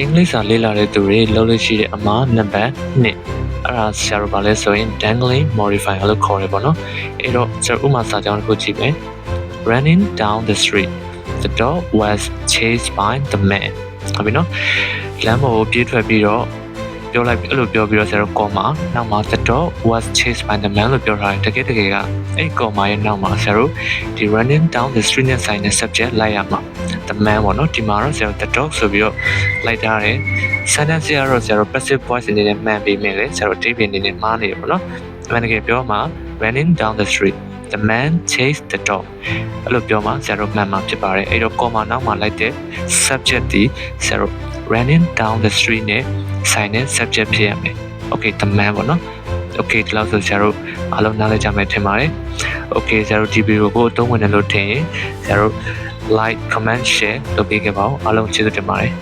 English စာလေ့လာတဲ့သူတွေလုပ်လို့ရှိတဲ့အမှားနံပါတ်1အဲ့ဒါဆရာတို့ဗာလဲဆိုရင် dangling modifier လို့ခေါ်ရပါတော့အဲ့တော့ဆရာဥမာစာကြောင်းတစ်ခုကြည့်မယ် running down the street the dog was chased by the man ဟုတ်ပြီနော်လမ်းပေါ်ကိုပြေးထွက်ပြီးတော့ပြောလိုက်အဲ့လိုပြောပြီးတော့ဆရာတို့ comma နောက်မှာ the dog was chased by the man လို့ပြောထားတယ်တကယ်ကအဲ့ comma ရဲ့နောက်မှာဆရာတို့ဒီ running down the street နဲ့ဆိုင်တဲ့ subject လိုက်ရမှာ the man ပေါ့နော်ဒီမှာတော့ဆရာတို့ the dog ဆိုပြီးတော့လိုက်ထားတယ် sentence ကတော့ဆရာတို့ passive voice အနေနဲ့မှန်ပြီးမြင်လေဆရာတို့ abbreviation အနေနဲ့မှားနေတယ်ပေါ့နော်အမှန်တကယ်ပြောမှာ running down the street the man chased the dog အဲ့လိုပြောမှာဆရာတို့မှန်မှာဖြစ်ပါတယ်အဲ့တော့ comma နောက်မှာလိုက်တဲ့ subject ဒီဆရာတို့ running down the street နဲ့ဆိုင်တဲ့ subject ဖြစ်ရမယ် okay the man ပေါ့နော် okay ဒီလောက်ဆိုဆရာတို့အားလုံးနားလည်ကြမယ်ထင်ပါတယ် okay ဆရာတို့ဒီဗီဒီယိုကိုအသုံးဝင်တယ်လို့ထင်ရင်ဆရာတို့ like comment share လုပ်ပေးခဲ့ပါဦးအားလုံးကျေးဇူးတင်ပါတယ်